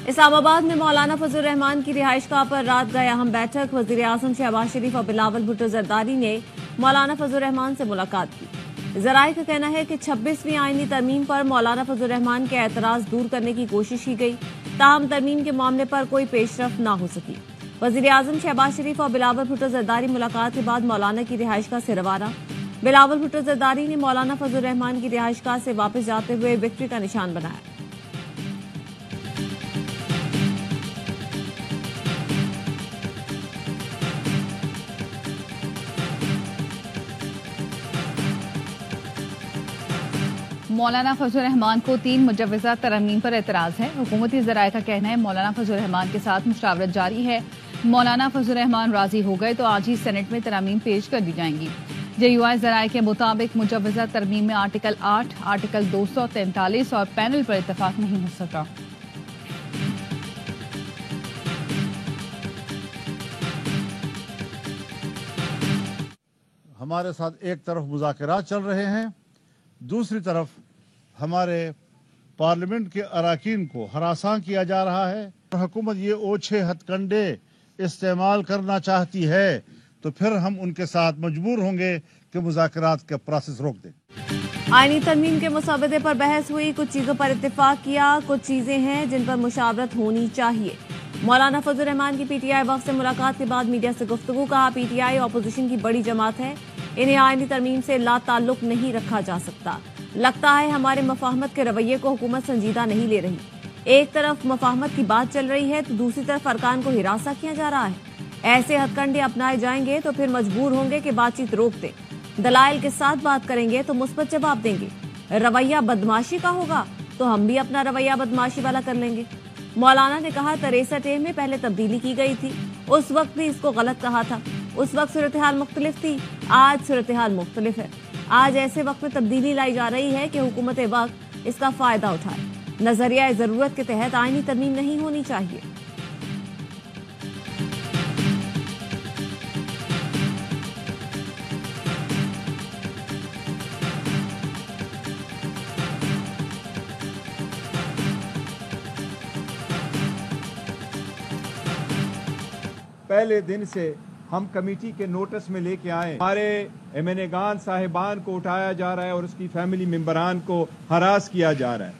इस्लामाबाद में मौलाना फजल रहमान की रिहाइशगाह पर रात गए अहम बैठक। वजीर आजम शहबाज शरीफ और बिलावल भुट्टो जरदारी ने मौलाना फजल रहमान से मुलाकात की। जराये का कहना है कि 26वीं आईनी तरमीम पर मौलाना फजल रहमान के एतराज दूर करने की कोशिश की गई, ताहम तरमीम के मामले पर कोई पेशरफ न हो सकी। वजीर आजम शहबाज शरीफ और बिलावल भुट्टो जरदारी मुलाकात के बाद मौलाना की रिहाइशगाह से रवाना। बिलावल भुट्टो जरदारी ने मौलाना फजल रहमान की रिहाइशगाह से वापस जाते हुए विक्ट्री का निशान बनाया। मौलाना फजल रहमान को 3 मुजव्वज़ा तरमीम पर एतराज है। हुकूमती ज़राए का कहना है मौलाना फजल रहमान के साथ मुशावरत जारी है। मौलाना फजल रहमान राजी हो गए तो आज ही सेनेट में तरमीम पेश कर दी जाएंगी। JUI ज़राए के मुताबिक मुजव्वज़ा तरमीम में आर्टिकल 8, आर्टिकल 243 और पैनल पर इत्तफाक नहीं हो सका। हमारे साथ एक तरफ मुज़ाकरात चल रहे हैं, दूसरी तरफ हमारे पार्लियामेंट के अरकान को हरासां किया जा रहा है। हुकूमत ये ओछे हथकंडे इस्तेमाल करना चाहती है तो फिर हम उनके साथ मजबूर होंगे कि मुज़ाकरात का प्रोसेस रोक दें। आईनी तरमीम के मसवदे पर बहस हुई, कुछ चीजों पर इत्तेफाक किया, कुछ चीजें हैं जिन पर मुशावरत होनी चाहिए। मौलाना फजल रहमान की PTI वफ़द से मुलाकात के बाद मीडिया से गुफ्तगू। कहा PTI अपोजिशन की बड़ी जमात है, इन्हें आईनी तरमीम से ला ताल्लुक नहीं रखा जा सकता। लगता है हमारे मफाहमत के रवैये को हुकूमत संजीदा नहीं ले रही। एक तरफ मफाहमत की बात चल रही है तो दूसरी तरफ अरकान को हिरासा किया जा रहा है। ऐसे हथकंडे अपनाए जाएंगे तो फिर मजबूर होंगे कि बातचीत रोक दें। दलाइल के साथ बात करेंगे तो मुस्बत जवाब देंगे। रवैया बदमाशी का होगा तो हम भी अपना रवैया बदमाशी वाला कर लेंगे। मौलाना ने कहा 63A में पहले तब्दीली की गई थी, उस वक्त भी इसको गलत कहा था। उस वक्त सूरत हाल मुख्तलिफ थी, आज सूरत हाल मुख्तलिफ है। आज ऐसे वक्त में तब्दीली लाई जा रही है कि हुकूमत वक्त इसका फायदा उठाए। नजरिया जरूरत के तहत आईनी तरमीम नहीं होनी चाहिए। पहले दिन से हम कमेटी के नोटिस में लेके आए, हमारे एमएनएगान साहिबान को उठाया जा रहा है और उसकी फैमिली मेंबरान को हरास किया जा रहा है।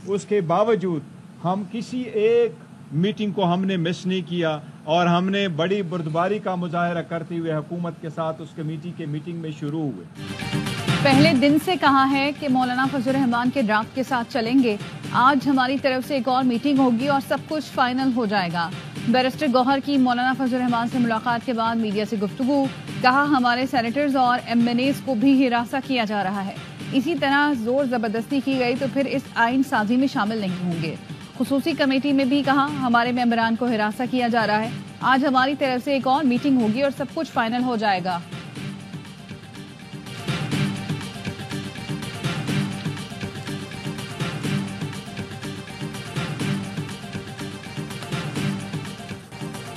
उसके बावजूद हम किसी एक मीटिंग को हमने मिस नहीं किया और हमने बड़ी बुर्दबारी का मुजाहरा करते हुए हुकूमत के साथ उस कमेटी के मीटिंग में शुरू हुए। पहले दिन से कहा है कि मौलाना फजल रहमान के ड्राफ्ट के साथ चलेंगे। आज हमारी तरफ से एक और मीटिंग होगी और सब कुछ फाइनल हो जाएगा। बैरिस्टर गौहर की मौलाना फजल रहमान से मुलाकात के बाद मीडिया से गुफ्तगू। कहा हमारे सेनेटर्स और MNAs को भी हिरासा किया जा रहा है। इसी तरह जोर जबरदस्ती की गई तो फिर इस आइन साजी में शामिल नहीं होंगे। खुसूसी कमेटी में भी कहा हमारे मेंबरान को हिरासा किया जा रहा है। आज हमारी तरफ से एक और मीटिंग होगी और सब कुछ फाइनल हो जाएगा।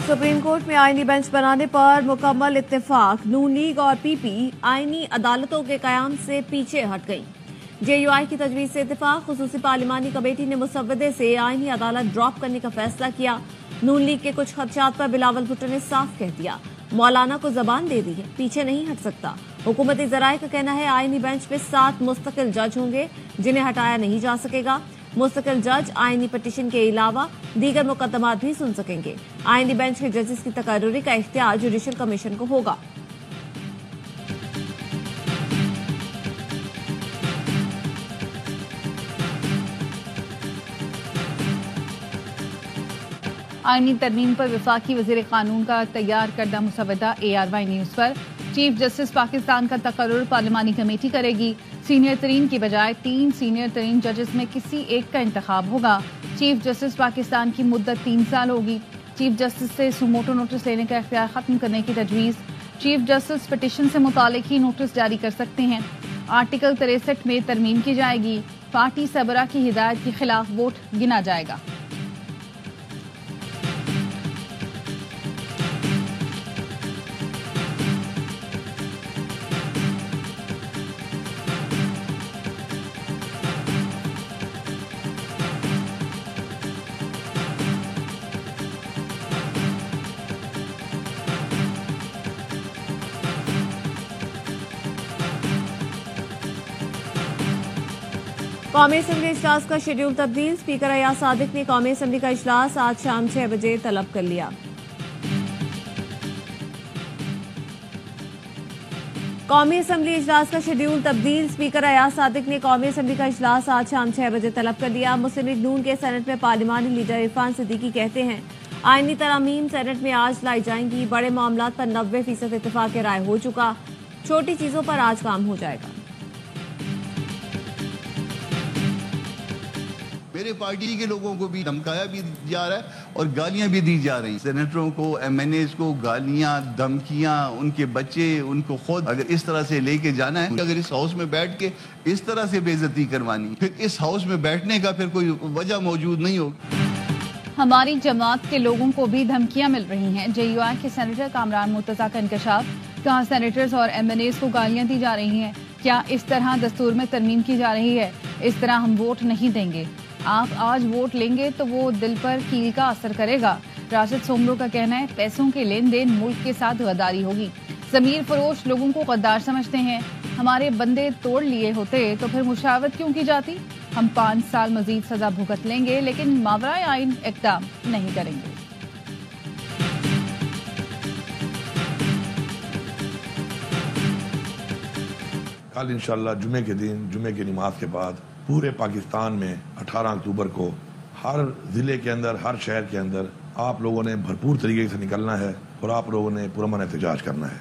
सुप्रीम कोर्ट में आईनी बेंच बनाने पर मुकम्मल इत्तेफाक। नून लीग और PP आईनी अदालतों के कयाम से पीछे हट गई। JUI की तजवीज से इत्तेफाक। खुसूसी पार्लिमानी कमेटी ने मुसव्वदे से आईनी अदालत ड्रॉप करने का फैसला किया। नून लीग के कुछ खदशात पर बिलावल भुट्टो ने साफ कह दिया, मौलाना को जबान दे दी है, पीछे नहीं हट सकता। हुकूमती ज़राए का कहना है आईनी बेंच पे 7 मुस्तकिल जज होंगे जिन्हें हटाया नहीं जा सकेगा। मुस्तकिल जज आईनी पटिशन के अलावा दीगर मुकदमात भी सुन सकेंगे। आईनी बेंच के जजेस की तकर्रुरी का इख्तियार जुडिशल कमीशन को होगा। आईनी तरमीम पर वफाकी वज़ीर कानून का तैयार करदा मुसवदा ARY न्यूज़ पर। चीफ जस्टिस पाकिस्तान का तकर्रुर पार्लिमानी कमेटी करेगी। सीनियर तरीन की बजाय 3 सीनियर तरीन जजेस में किसी एक का इंतखाब होगा। चीफ जस्टिस पाकिस्तान की मुद्दत 3 साल होगी। चीफ जस्टिस से सुमोटो नोटिस लेने का इख्तियार खत्म करने की तजवीज़। चीफ जस्टिस पिटीशन से मुतालिक ही नोटिस जारी कर सकते हैं। आर्टिकल 63 में तरमीम की जाएगी। पार्टी सबरा की हिदायत के खिलाफ वोट गिना जाएगा। कौमी असम्बली इजलास का शेड्यूल तब्दील। स्पीकर अयाज सादिक ने कौमी असम्बली का इजलास आज शाम 6 बजे तलब कर लिया। कौमी असम्बली इजलास का शेड्यूल तब्दील। स्पीकर अयाज सादिक ने कौमी असम्बली का इजलास आज शाम 6 बजे तलब कर लिया। मुस्लिम लीग नून के सेनेट में पार्लिमानी लीडर इरफान सिद्दीकी कहते हैं आईनी तरामीम सेनेट में आज लाई जाएंगी। बड़े मामलात पर 90% इत्तेफाक राय हो चुका, छोटी चीजों पर आज काम हो जाएगा। मेरे पार्टी के लोगों को भी धमकाया भी जा रहा है और गालियां भी दी जा रही। सेनेटरों को, एमएनएस को गालियां, धमकियां, उनके बच्चे, उनको खुद अगर इस तरह से लेके जाना है, अगर इस हाउस में बैठ के इस तरह से बेइज्जती करवानी, फिर इस हाउस में बैठने का फिर कोई वजह मौजूद नहीं होगी। हमारी जमात के लोगों को भी धमकियां मिल रही हैं। जेयूआई के सेनेटर कामरान मुर्तजा का इंकशाफ। कहा सेनेटर्स और एमएनएस को गालियां दी जा रही हैं। क्या इस तरह दस्तूर में तरमीम की जा रही है? इस तरह हम वोट नहीं देंगे। आप आज वोट लेंगे तो वो दिल पर कील का असर करेगा। राशिद सोमरो का कहना है पैसों के लेन देन मुल्क के साथ गद्दारी होगी। जमीर फरोश लोगों को गद्दार समझते हैं। हमारे बंदे तोड़ लिए होते तो फिर मुशावरत क्यों की जाती? हम 5 साल मजीद सजा भुगत लेंगे लेकिन मावराए आइन इक़दाम नहीं करेंगे। कल इंशाल्लाह जुमे के दिन, जुमे की नमाज के बाद पूरे पाकिस्तान में 18 अक्टूबर को हर जिले के अंदर, हर शहर के अंदर आप लोगों ने भरपूर तरीके से निकलना है और आप लोगों ने पुरअमन एहतजाज करना है।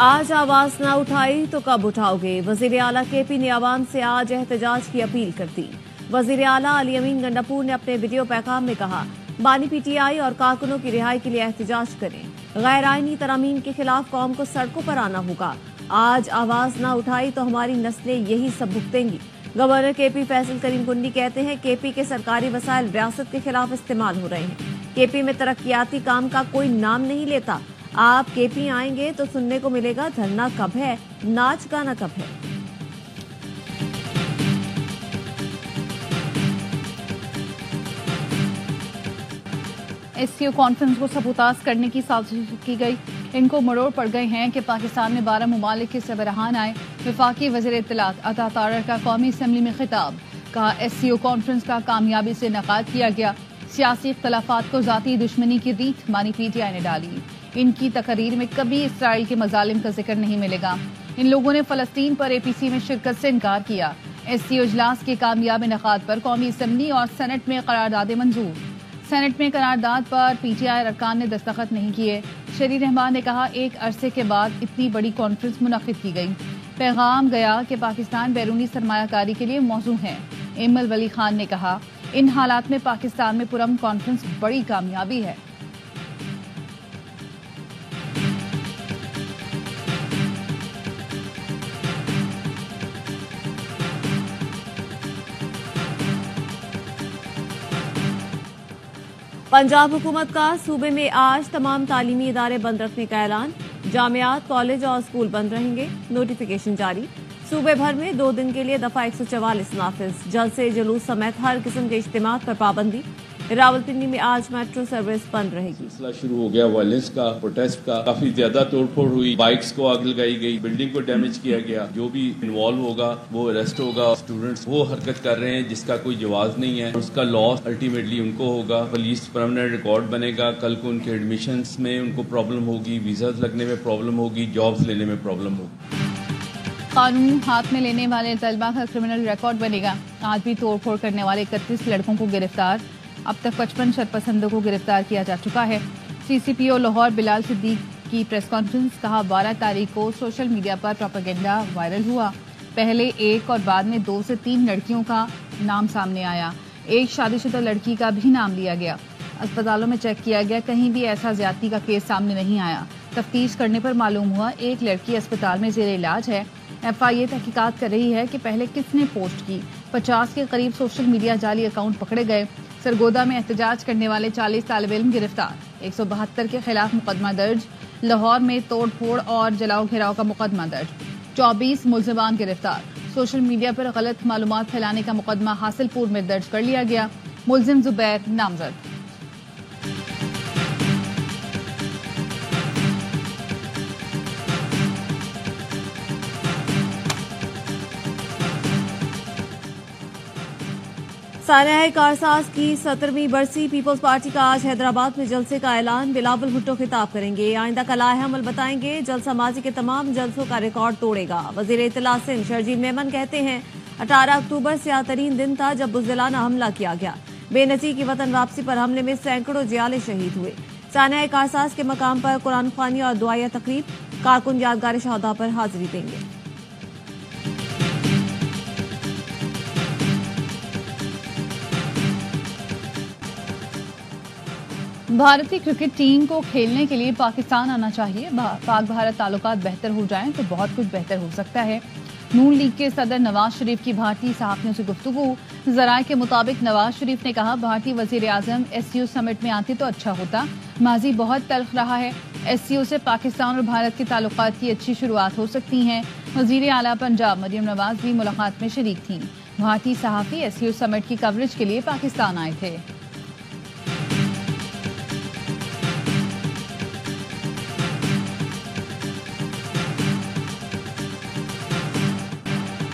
आज आवाज न उठाई तो कब उठाओगे? वजीर आला केपी ने आवाम से आज एहतजाज की अपील कर दी। वजीर आला अली अमीन गंडापुर ने अपने वीडियो पैगाम में कहा बानी पीटीआई और कारकुनों की रिहाई के लिए एहतजाज करें। गैर आईनी तरामीम के खिलाफ कौम को सड़कों पर आना होगा। आज आवाज न उठाई तो हमारी नस्लें यही सब भुगतेंगी। गवर्नर केपी फैसल करीम कुंडी कहते हैं केपी के सरकारी वसाइल रियासत के खिलाफ इस्तेमाल हो रहे हैं। केपी में तरक्याती काम का कोई नाम नहीं लेता। आप केपी आएंगे तो सुनने को मिलेगा धरना कब है, नाच गाना कब है। एससीओ कॉन्फ्रेंस को सबूताज करने की साजिश की गई। इनको मरोड़ पड़ गए हैं कि पाकिस्तान में 12 मुमालिक के सरबराहान आए। वफाकी वज़ीर इत्तलात अता तारर का कौमी असम्बली में खिताब। कहा एससीओ कॉन्फ्रेंस का कामयाबी से इनेकाद किया गया। सियासी इख्तलाफात को जाती दुश्मनी की रीत मानी पीटीआई ने डाली। इनकी तकरीर में कभी इसराइल के मजालिम का जिक्र नहीं मिलेगा। इन लोगों ने फलस्तीन पर एपीसी में शिरकत से इनकार किया। एससीओ इजलास के कामयाब इनेकाद पर कौमी असम्बली और सेनेट में करारदादें मंजूर। सेनेट में करारदाद पर पीटीआई अरकान ने दस्तखत नहीं किए। शरी रहमान ने कहा एक अरसे के बाद इतनी बड़ी कॉन्फ्रेंस मुनक्किद की गई। पैगाम गया कि पाकिस्तान बैरूनी सरमायाकारी के लिए मौजू है। इमल वली खान ने कहा इन हालात में पाकिस्तान में पुरअमन कॉन्फ्रेंस बड़ी कामयाबी है। पंजाब हुकूमत का सूबे में आज तमाम तालीमी इदारे बंद रखने का ऐलान। जामियात, कॉलेज और स्कूल बंद रहेंगे। नोटिफिकेशन जारी। सूबे भर में 2 दिन के लिए दफा 144 नाफिज। जलसे जुलूस समेत हर किस्म के इज्तिमात पर पाबंदी। रावलपिंडी में आज मेट्रो सर्विस बंद रहेगी। सिलसिला शुरू हो गया वायलेंस का, प्रोटेस्ट का। काफी ज्यादा तोड़फोड़ हुई, बाइक्स को आग लगाई गई, बिल्डिंग को डैमेज किया गया। जो भी इन्वॉल्व होगा वो अरेस्ट होगा। स्टूडेंट्स वो हरकत कर रहे हैं जिसका कोई जवाब नहीं है, उसका लॉस अल्टीमेटली उनको होगा। पुलिस परमानेंट रिकॉर्ड बनेगा। कल को उनके एडमिशंस में उनको प्रॉब्लम होगी, वीजाज लगने में प्रॉब्लम होगी, जॉब्स लेने में प्रॉब्लम होगी। कानून हाथ में लेने वाले तलबा का क्रिमिनल रिकॉर्ड बनेगा। आज भी तोड़फोड़ करने वाले 31 लड़कों को गिरफ्तार। अब तक 55 शरपसंदों को गिरफ्तार किया जा चुका है। सीसीपीओ लाहौर बिलाल सिद्दीक की प्रेस कॉन्फ्रेंस। कहा 12 तारीख को सोशल मीडिया पर प्रोपेगेंडा वायरल हुआ। पहले 1 और बाद में 2 से 3 लड़कियों का नाम सामने आया। एक शादीशुदा लड़की का भी नाम लिया गया। अस्पतालों में चेक किया गया, कहीं भी ऐसा ज्यादती का केस सामने नहीं आया। तफ्तीश करने पर मालूम हुआ एक लड़की अस्पताल में जेर इलाज है। एफआईए तहकीकात कर रही है कि पहले किसने पोस्ट की। 50 के करीब सोशल मीडिया जाली अकाउंट पकड़े गए। सरगोदा में एहतजाज करने वाले 40 तालिब इल्म गिरफ्तार। 172 के खिलाफ मुकदमा दर्ज। लाहौर में तोड़ फोड़ और जलाओ घेराव का मुकदमा दर्ज। 24 मुलजिमान गिरफ्तार। सोशल मीडिया पर गलत मालूमात फैलाने का मुकदमा हासिलपुर में दर्ज कर लिया गया। मुलजिम जुबैर नामजद। सान्या कारसाज की 17वीं बरसी पीपल्स पार्टी का आज हैदराबाद में जलसे का ऐलान। बिलावल भुट्टो खिताब करेंगे। आइंदा का लाहे अमल बताएंगे। जलसा माजी के तमाम जलसों का रिकॉर्ड तोड़ेगा। वजीर इत्तला सिंध शरजील मेमन कहते हैं 18 अक्टूबर स्याह-तरीन दिन था जब बुज़दिलाना हमला किया गया। बेनज़ीर की वतन वापसी पर हमले में सैकड़ों जियाले शहीद हुए। सान्या कारसाज के मकाम पर कुरान ख्वानी और दुआया तकरीब। कारकुन यादगार शहादा पर हाजिरी देंगे। भारतीय क्रिकेट टीम को खेलने के लिए पाकिस्तान आना चाहिए। पाक भारत ताल्लुकात बेहतर हो जाएं तो बहुत कुछ बेहतर हो सकता है। नून लीग के सदर नवाज शरीफ की भारतीय सहाफ़ियों से गुफ्तगू। ज़राए के मुताबिक नवाज शरीफ ने कहा भारतीय वज़ीर आज़म SCO समिट में आते तो अच्छा होता। माजी बहुत तल्ख रहा है। SCO से पाकिस्तान और भारत के ताल्लुकात की अच्छी शुरुआत हो सकती है। वज़ीर आला पंजाब मरियम नवाज भी मुलाकात में शरीक थीं। भारतीय सहाफ़ी SCO समिट की कवरेज के लिए पाकिस्तान आए थे।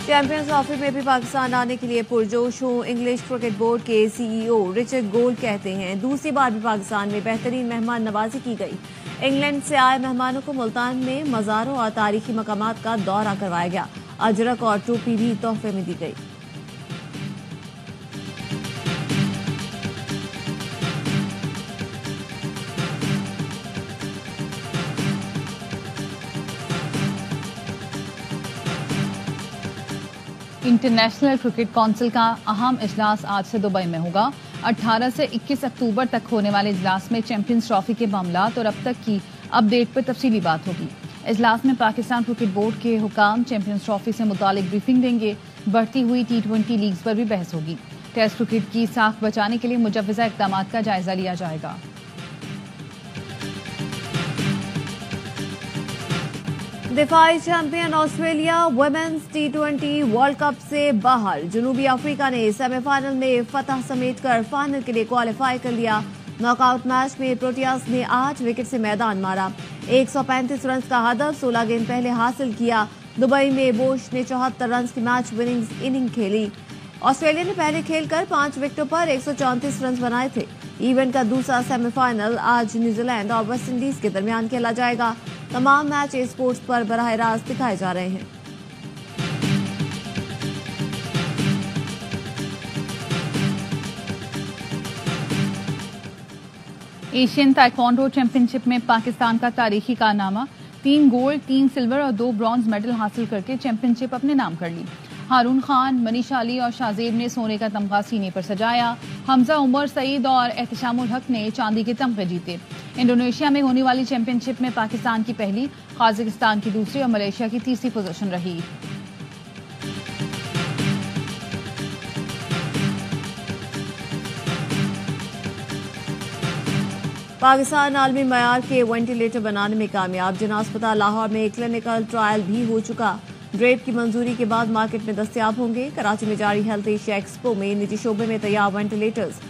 चैंपियंस ट्रॉफी में भी पाकिस्तान आने के लिए पुरजोश हूं। इंग्लिश क्रिकेट बोर्ड के CEO रिचर्ड गोल्ड कहते हैं दूसरी बार भी पाकिस्तान में बेहतरीन मेहमान नवाजी की गई। इंग्लैंड से आए मेहमानों को मुल्तान में मज़ारों और तारीखी मकामात का दौरा करवाया गया। अजरक और टोपी भी तोहफे में दी गई। इंटरनेशनल क्रिकेट काउंसिल का अहम इजलास आज से दुबई में होगा। 18 से 21 अक्टूबर तक होने वाले इजलास में चैंपियंस ट्रॉफी के मामलात और अब तक की अपडेट पर तफसीली बात होगी। इजलास में पाकिस्तान क्रिकेट बोर्ड के हुकाम चैंपियंस ट्रॉफी से मुतालिक ब्रीफिंग देंगे। बढ़ती हुई T20 लीग्स पर भी बहस होगी। टेस्ट क्रिकेट की साख बचाने के लिए मुजव्वज़ा इक़दामात का जायजा लिया जाएगा। दिफाई champion Australia women's T20 world cup से बाहर। जनूबी अफ्रीका ने सेमीफाइनल में फतह समेटकर फाइनल के लिए क्वालिफाई कर लिया। नॉकआउट मैच में प्रोटियास ने 8 विकेट से मैदान मारा। 135 रन का हदफ 16 गेंद पहले हासिल किया। दुबई में बोश ने 74 रन की मैच विनिंग इनिंग खेली। ऑस्ट्रेलिया ने पहले खेलकर 5 विकेटों पर 134 रन बनाए थे। इवेंट का दूसरा सेमीफाइनल आज न्यूजीलैंड और वेस्ट इंडीज के दरमियान खेला जाएगा। तमाम मैच स्पोर्ट्स पर बराह रास्त दिखाए जा रहे हैं। एशियन ताइक्वांडो चैंपियनशिप में पाकिस्तान का तारीखी कारनामा। 3 गोल्ड, 3 सिल्वर और 2 ब्रॉन्ज मेडल हासिल करके चैंपियनशिप अपने नाम कर ली। हारून खान, मनीषा अली और शाहजेब ने सोने का तमगा सीने पर सजाया। हमजा उमर सईद और एहतशामुल हक ने चांदी के तमगे जीते। इंडोनेशिया में होने वाली चैंपियनशिप में पाकिस्तान की पहली, काजाकिस्तान की दूसरी और मलेशिया की तीसरी पोजीशन रही। पाकिस्तान आलमी मयार के वेंटिलेटर बनाने में कामयाब। जिना अस्पताल लाहौर में क्लिनिकल ट्रायल भी हो चुका। ड्रेप की मंजूरी के बाद मार्केट में दस्तयाब होंगे। कराची में जारी हेल्थ एशिया एक्सपो में निजी शोबे में तैयार वेंटिलेटर्स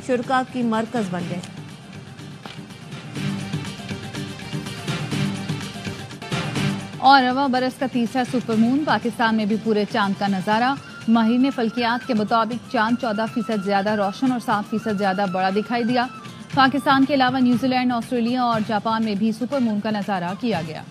शुरका की मरकज बन गए। और रवा बरस का तीसरा सुपरमून। पाकिस्तान में भी पूरे चांद का नजारा। माहिरीन फल्कियात के मुताबिक चांद 14% ज्यादा रोशन और 7% ज्यादा बड़ा दिखाई दिया। पाकिस्तान के अलावा न्यूजीलैंड, ऑस्ट्रेलिया और जापान में भी सुपरमून का नजारा किया गया।